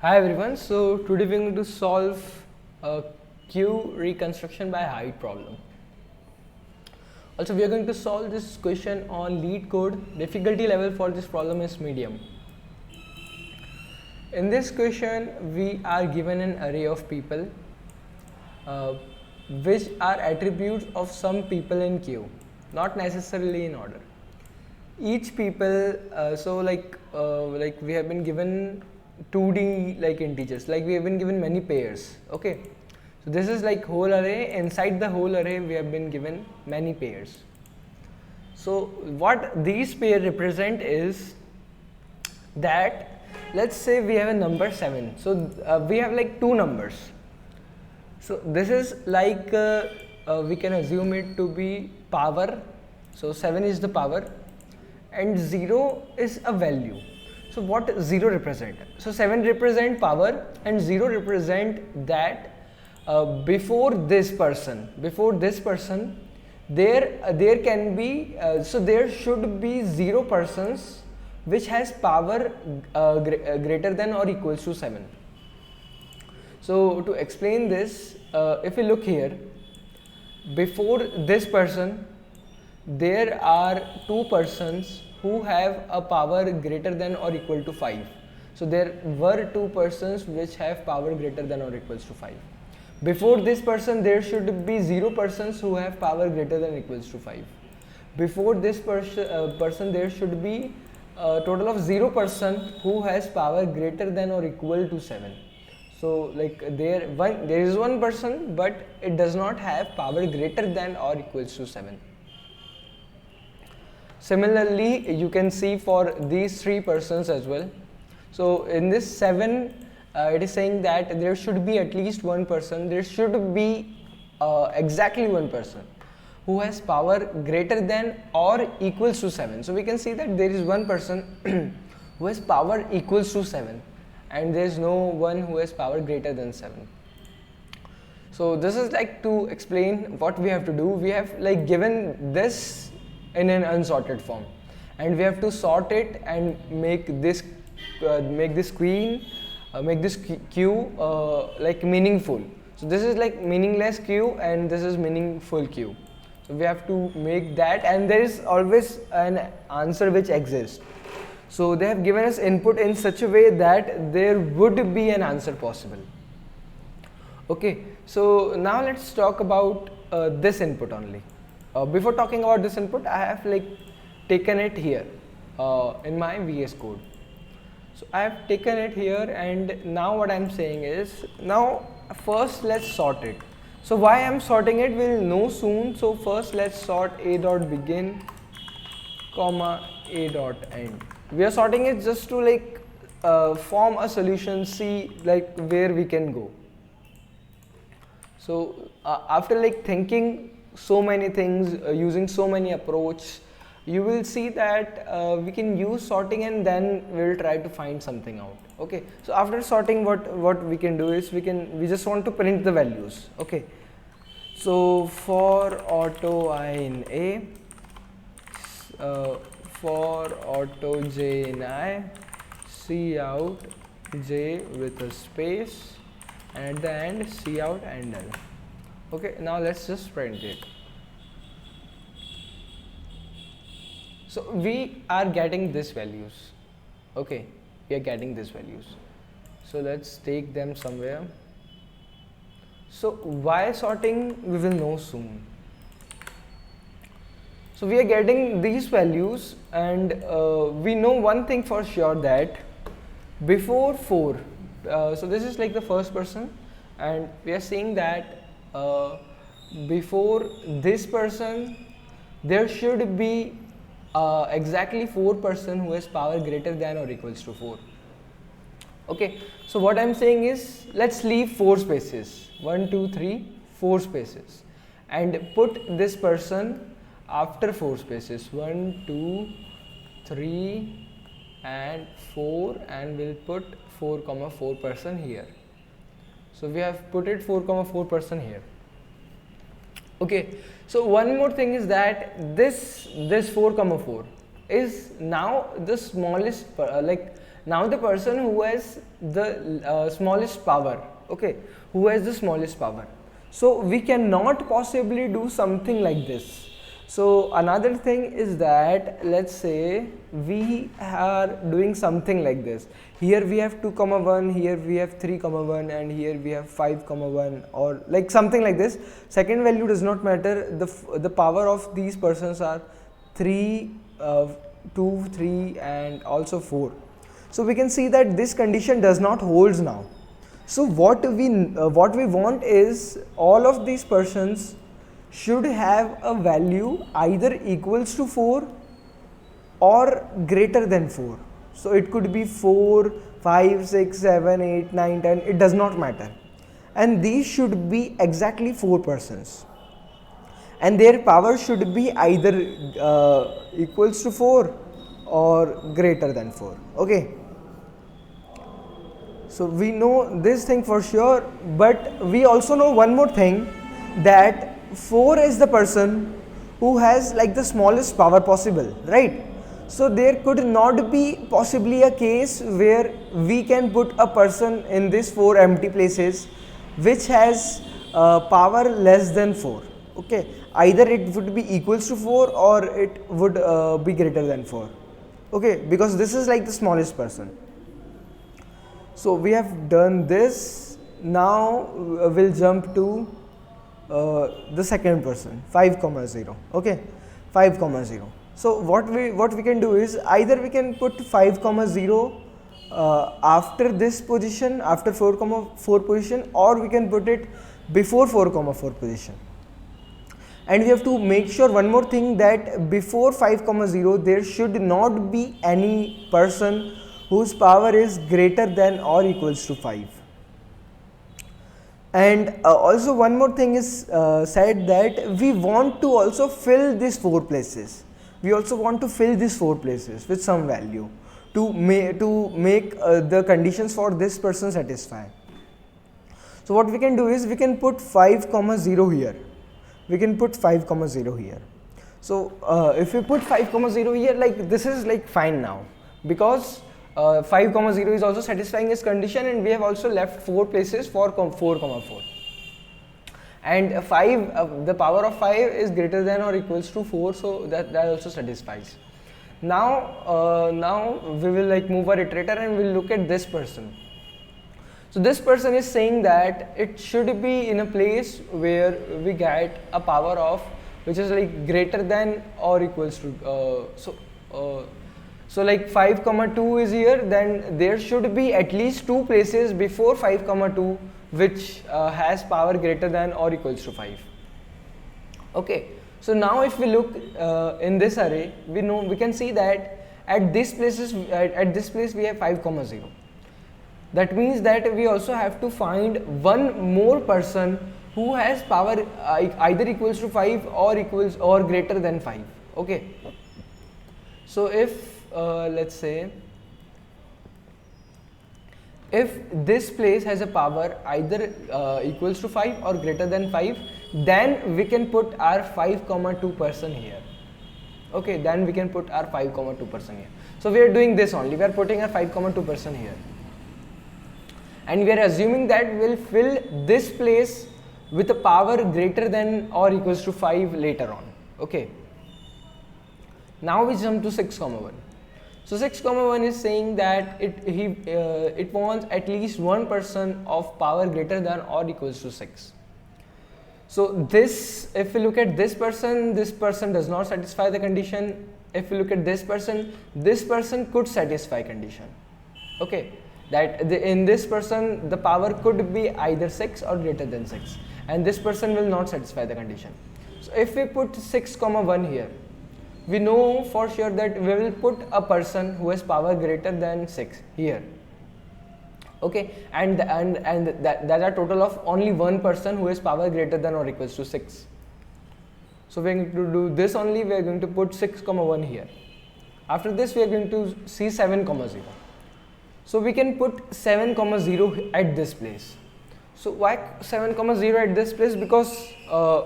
Hi everyone, so today we're going to solve a queue reconstruction by height problem. Also we are going to solve this question on lead code. Difficulty level for this problem is medium. In this question we are given an array of people which are attributes of some people in queue, not necessarily in order. Each people, like we have been given 2D like integers, like we have been given many pairs. Okay, so this is like whole array. Inside the whole array we have been given many pairs. So what these pairs represent is that, let's say we have a number 7. So we have like two numbers. So this is like we can assume it to be power. So 7 is the power and 0 is a value. So what 0 represent? So 7 represent power and 0 represent that before this person, there can be, so there should be 0 persons which has power greater than or equals to 7. So to explain this, if we look here, before this person there are two persons who have a power greater than or equal to 5. So there were two persons which have power greater than or equals to 5. Before this person there should be 0 persons who have power greater than or equals to 5. Before this person there should be a total of 0 person who has power greater than or equal to 7. So like there is one person but it does not have power greater than or equals to 7. Similarly, you can see for these 3 persons as well. So in this 7, it is saying that there should be at least one person, there should be exactly one person who has power greater than or equals to 7. So we can see that there is one person who has power equals to 7 and there is no one who has power greater than 7. So this is like to explain what we have to do. We have like given this in an unsorted form and we have to sort it and make this queue like meaningful. So this is like meaningless queue and this is meaningful queue. So we have to make that, and there is always an answer which exists. So they have given us input in such a way that there would be an answer possible. Okay, so now let's talk about this input only. Before talking about this input, I have like taken it here in my VS Code. So I have taken it here, and now what I am saying is, now first let's sort it. So why I am sorting it we'll know soon. So first let's sort a dot begin comma a dot end. We are sorting it just to like form a solution, see like where we can go. So after like thinking so many things, using so many approach, you will see that we can use sorting and then we'll try to find something out. Okay, so after sorting, what we can do is we just want to print the values. Okay, so for auto I in A, for auto j in I, C out j with a space, and at the end C out and L. Okay, now let's just print it. So we are getting these values. Okay, we are getting these values. So let's take them somewhere. So why sorting we will know soon. So we are getting these values, and we know one thing for sure, that before 4, so this is like the first person, and we are saying that before this person there should be exactly 4 person who has power greater than or equals to 4. Okay, so what I am saying is, let's leave 4 spaces, 1 2 3 4 spaces, and put this person after 4 spaces, 1 2 3 and 4, and we'll put 4 person here. So we have put it 4 person here. Okay, so one more thing is that this 4 is now the smallest, like Now the person who has the smallest power, okay, who has the smallest power. So we cannot possibly do something like this. So another thing is that, let's say we are doing something like this. Here we have 2, 1, here we have 3, 1, and here we have 5, 1, or like something like this. Second value does not matter. The power of these persons are 3, 2, 3, and also 4. So we can see that this condition does not holds now. So what we want is all of these persons should have a value either equals to 4 or greater than 4. So it could be 4, 5, 6, 7, 8, 9, 10, it does not matter. And these should be exactly 4 persons. And their power should be either equals to 4 or greater than 4. Okay. So we know this thing for sure, but we also know one more thing, that 4 is the person who has like the smallest power possible, right? So there could not be possibly a case where we can put a person in these 4 empty places which has power less than 4. Okay, either it would be equals to 4 or it would be greater than 4. Okay, because this is like the smallest person. So we have done this. Now we'll jump to the second person, 5, 0. Okay, 5, 0. So what we can do is either we can put 5, 0 after this position, after 4, 4 position, or we can put it before 4, 4 position. And we have to make sure one more thing, that before 5, 0 there should not be any person whose power is greater than or equals to 5. And also one more thing is said, that we want to also fill these 4 places. We also want to fill these 4 places with some value to make the conditions for this person satisfy. So what we can do is we can put 5, 0 here. We can put 5, 0 here. So if we put 5, 0 here, like this is like fine now, because 5, 0 is also satisfying this condition, and we have also left 4 places for 4, 4. And 5, the power of 5 is greater than or equals to 4, so that also satisfies. Now we will like move our iterator and we'll look at this person. So this person is saying that it should be in a place where we get a power of which is like greater than or equals to so like 5, 2 is here, then there should be at least 2 places before 5, 2 which has power greater than or equals to 5. Okay, so now if we look in this array, we can see that at this place we have 5, 0. That means that we also have to find one more person who has power either equals to 5 or equals or greater than 5. Okay, so if let's say if this place has a power either equals to 5 or greater than 5, then we can put our 5, 2 person here. Okay, then we can put our 5, 2 person here. So we are doing this only, we are putting our 5, 2 person here, and we are assuming that we'll fill this place with a power greater than or equals to 5 later on. Okay, now we jump to 6, 1. So 6, 1 is saying that it wants at least one person of power greater than or equals to 6. So this, if we look at this person does not satisfy the condition. If we look at this person could satisfy condition. Okay, that in this person the power could be either 6 or greater than 6, and this person will not satisfy the condition. So if we put 6, 1 here, we know for sure that we will put a person who has power greater than 6 here. Okay, and that's a total of only one person who has power greater than or equals to 6. So we are going to do this only, we are going to put 6, 1 here. After this we are going to see 7, 0. So we can put 7, 0 at this place. So why 7, 0 at this place? Because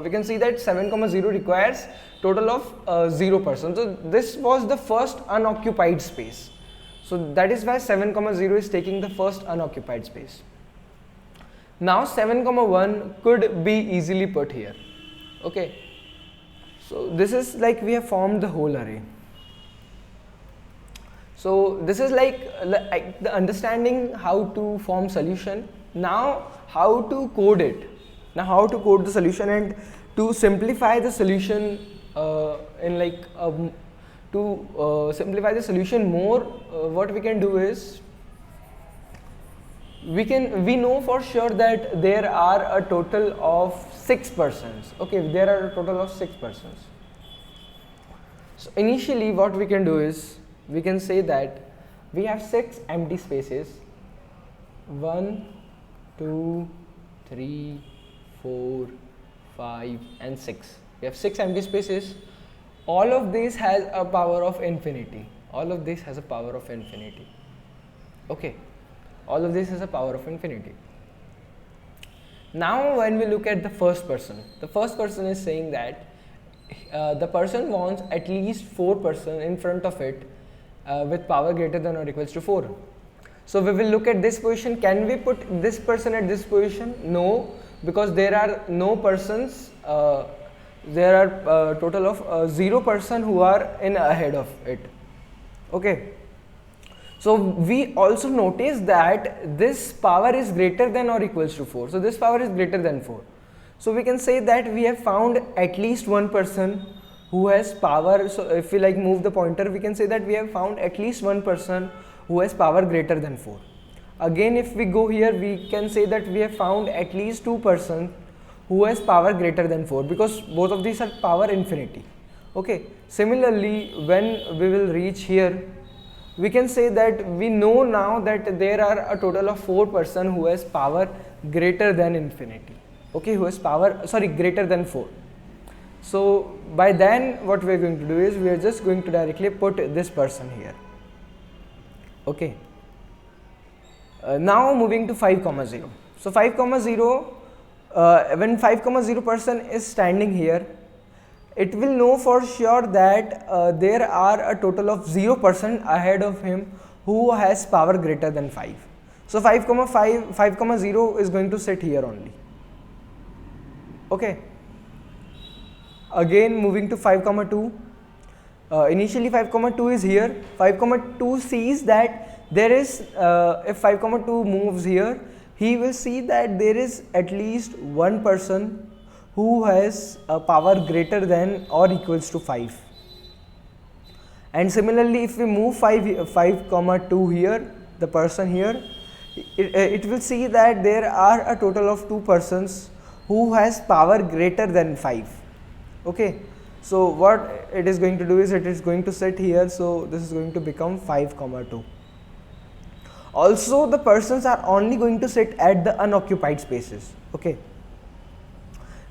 we can see that 7, 0 requires total of 0 persons. So this was the first unoccupied space. So that is why 7 comma 0 is taking the first unoccupied space. Now 7 comma 1 could be easily put here. Okay, so this is like we have formed the whole array. So this is like the understanding how to form solution. Now how to code it. Now how to code the solution, and to simplify the solution simplify the solution more, what we can do is we know for sure that there are a total of 6 persons. Okay, there are a total of 6 persons. So initially what we can do is we can say that we have 6 empty spaces, 1, 2, 3, 4, 5 and 6. We have 6 empty spaces. All of this has a power of infinity. All of this has a power of infinity. Okay, all of this has a power of infinity. Now when we look at the first person is saying that the person wants at least 4 person in front of it with power greater than or equals to 4. So we will look at this position. Can we put this person at this position? No, because there are no persons. There are a total of 0 person who are in ahead of it. Okay. So we also notice that this power is greater than or equals to 4. So this power is greater than 4. So we can say that we have found at least one person who has power. So if we like move the pointer, we can say that we have found at least one person who has power greater than 4. Again, if we go here, we can say that we have found at least 2 persons who has power greater than 4, because both of these are power infinity. Okay. Similarly, when we will reach here, we can say that we know now that there are a total of 4 persons who has power greater than infinity. Okay, who has power, greater than 4. So by then what we are going to do is we are just going to directly put this person here. Okay. Now moving to 5 comma 0. So 5 comma 0, when 5 comma 0 person is standing here, it will know for sure that there are a total of 0 person ahead of him who has power greater than 5. So 5 comma 0 is going to sit here only. Okay. Again moving to 5 comma 2. Initially 5 comma 2 is here. 5 comma 2 sees that there is if 5 comma 2 moves here, he will see that there is at least one person who has a power greater than or equals to 5. And similarly, if we move 5 comma 2 here, the person here, it will see that there are a total of 2 persons who has power greater than 5. Okay. So what it is going to do is it is going to sit here. So this is going to become 5 comma 2. Also, the persons are only going to sit at the unoccupied spaces. Okay.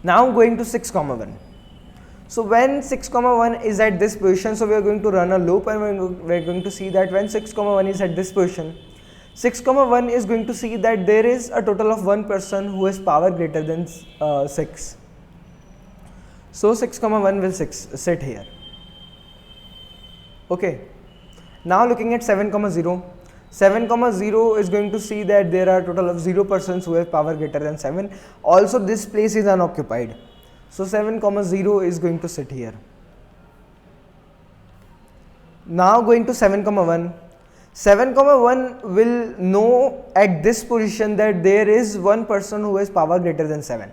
Now going to 6 comma 1. So when 6 comma 1 is at this position, so we are going to run a loop, and we are going to see that when 6 comma 1 is at this position, 6 comma 1 is going to see that there is a total of 1 person who has power greater than 6. So 6 comma 1 will sit here. Okay. Now looking at 7 comma 0. 7 comma 0 is going to see that there are a total of 0 persons who have power greater than 7. Also this place is unoccupied. So 7 comma 0 is going to sit here. Now going to 7 comma 1. 7 comma 1 will know at this position that there is one person who has power greater than 7.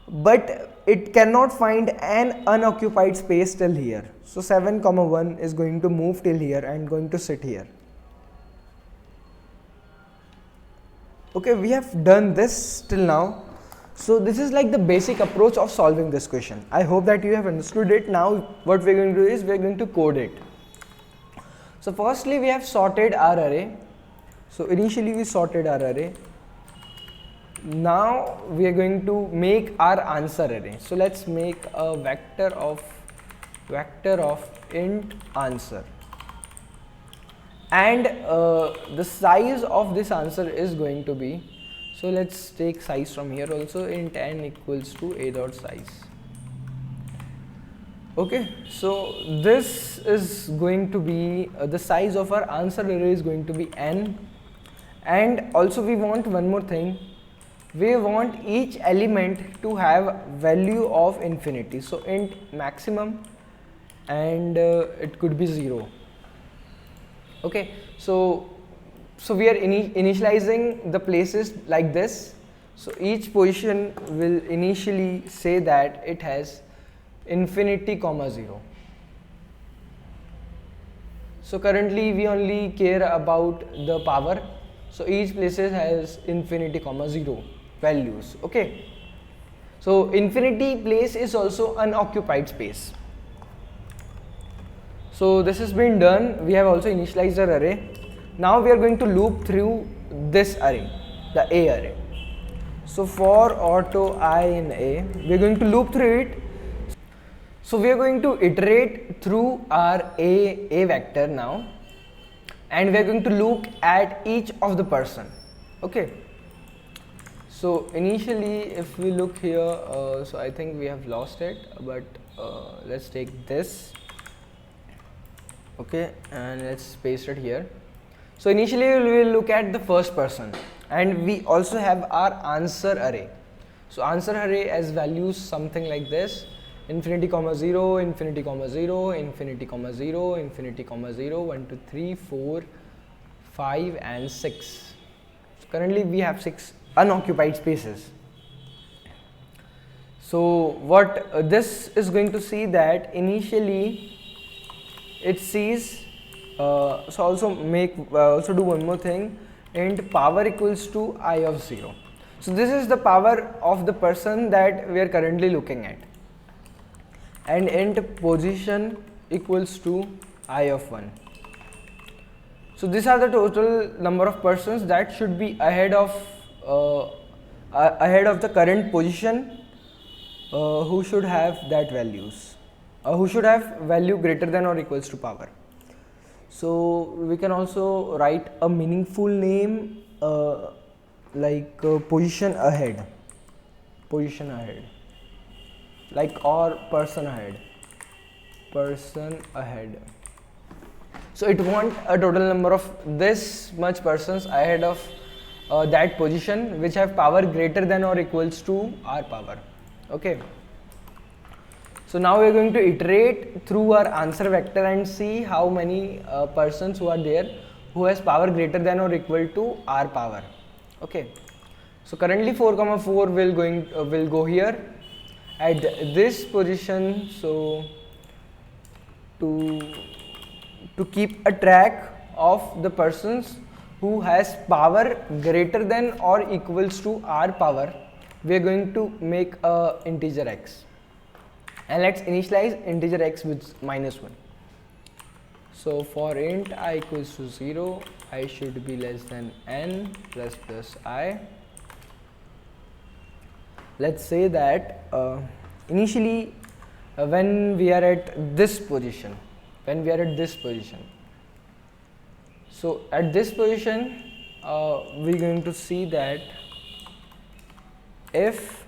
But it cannot find an unoccupied space till here. So 7 comma 1 is going to move till here and going to sit here. Okay, we have done this till now. So this is like the basic approach of solving this question. I hope that you have understood it. Now what we are going to do is we are going to code it. So firstly we have sorted our array. So initially we sorted our array. Now we are going to make our answer array. So let's make a vector of int answer. And the size of this answer is going to be, so let's take size from here also, int n equals to a dot size. Okay, so this is going to be the size of our answer array is going to be n, and also we want one more thing. We want each element to have value of infinity. So int maximum, and it could be 0. Okay, so we are initializing the places like this. So each position will initially say that it has infinity comma 0. So currently we only care about the power. So each places has infinity comma 0 values. Okay, so infinity place is also unoccupied space. So this has been done. We have also initialized our array. Now we are going to loop through this array, the A array. So for auto I in A, we are going to loop through it. So we are going to iterate through our A vector now, and we are going to look at each of the person. Okay. So initially, if we look here, so I think we have lost it, but let's take this. Okay, and let's paste it here. So initially we will look at the first person, and we also have our answer array. So answer array as values something like this: infinity comma 0, infinity comma 0, infinity comma 0, infinity comma 0, 1 2 3 4 5 and 6. So currently we have 6 unoccupied spaces. So what this is going to see that initially it sees, so also do one more thing, int power equals to I of 0. So this is the power of the person that we are currently looking at, and int position equals to I of 1. So these are the total number of persons that should be ahead of the current position, who should have that values, who should have value greater than or equals to power. So we can also write a meaningful name like position ahead, like or person ahead. So it want a total number of this much persons ahead of that position which have power greater than or equals to our power. Okay. So now we are going to iterate through our answer vector and see how many persons who are there who has power greater than or equal to our power. Okay. So currently 4, 4 will go here at this position. So to keep a track of the persons who has power greater than or equals to our power, we are going to make a integer x, and let's initialize integer x with -1. So for int I equals to 0, I should be less than n plus I. Let's say that initially when we are at this position, so at this position we're going to see that if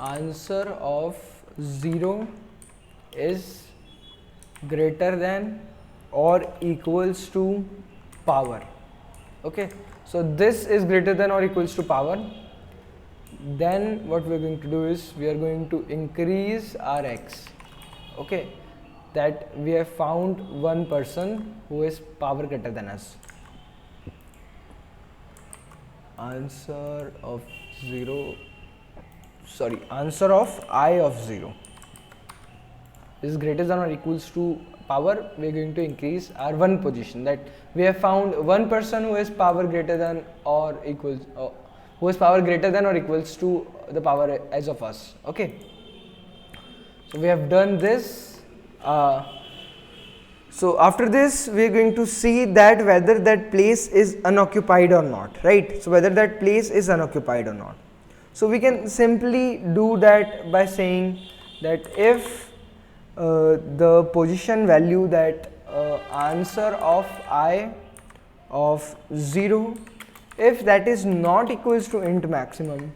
answer of 0 is greater than or equals to power. Okay, so this is greater than or equals to power, then what we are going to do is we are going to increase our x. Okay, that we have found one person who is power greater than us. Answer of I of 0 is greater than or equals to power. We are going to increase our one position, that we have found one person who has power greater than or equals to the power as of us. Okay, so we have done this. So after this we are going to see that whether that place is unoccupied or not, right? So whether that place is unoccupied or not. So we can simply do that by saying that if the position value, that answer of I of 0, if that is not equals to int maximum,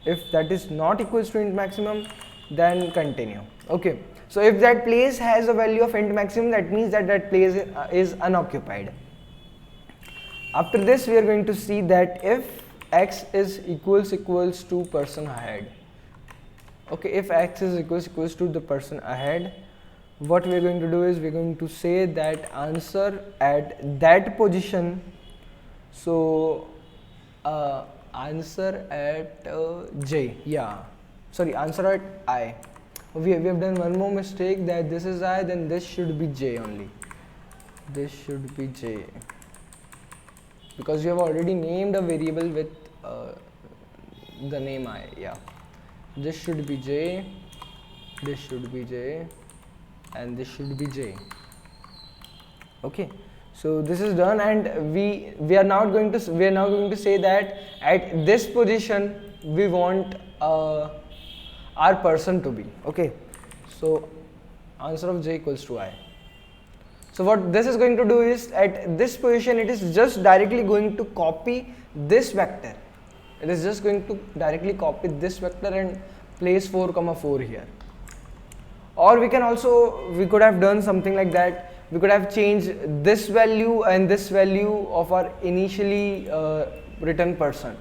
If that is not equals to int maximum, then continue. Okay, so if that place has a value of int maximum, that means that that place is unoccupied. After this, we are going to see that if x is equals to person ahead. Okay, if x is equals to the person ahead, what we are going to do is we are going to say that answer at that position. So answer at j, yeah, sorry, answer at I. We have done one more mistake, that this is I, then this should be j only. This should be j, because you have already named a variable with the name I, yeah. This should be j, this should be j, and this should be j. Okay, so this is done, and we are now going to say that at this position we want our person to be. Okay, so answer of j equals to I. So what this is going to do is, at this position it is just directly going to copy this vector. It is just going to directly copy this vector and place 4, 4 here. Or we could have done something like that. We could have changed this value and this value of our initially written person.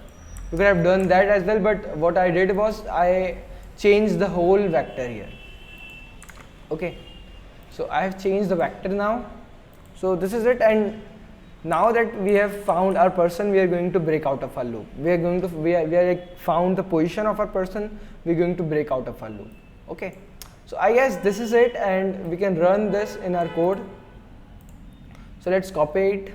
We could have done that as well, but what I did was I changed the whole vector here. Okay, so I have changed the vector now. So this is it, and now that we have found our person, we are going to break out of our loop. We are like found the position of our person. We are going to break out of our loop. Okay, so I guess this is it, and we can run this in our code. So let's copy it.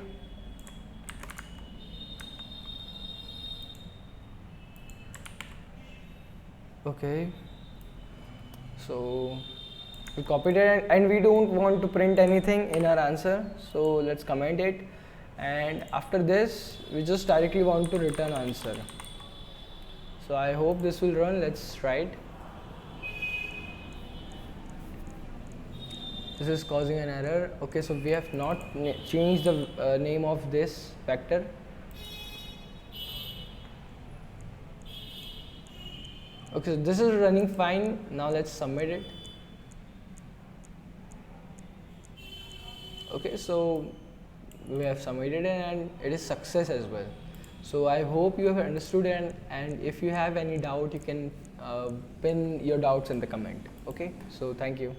Okay, so we copied it, and we don't want to print anything in our answer, so let's comment it, and after this we just directly want to return answer. So I hope this will run. Let's try it. This is causing an error. Okay, so we have not changed the name of this vector. Okay, so this is running fine. Now let's submit it. Okay, so we have submitted it and it is success as well. So I hope you have understood, and if you have any doubt, you can pin your doubts in the comment. Okay, so thank you.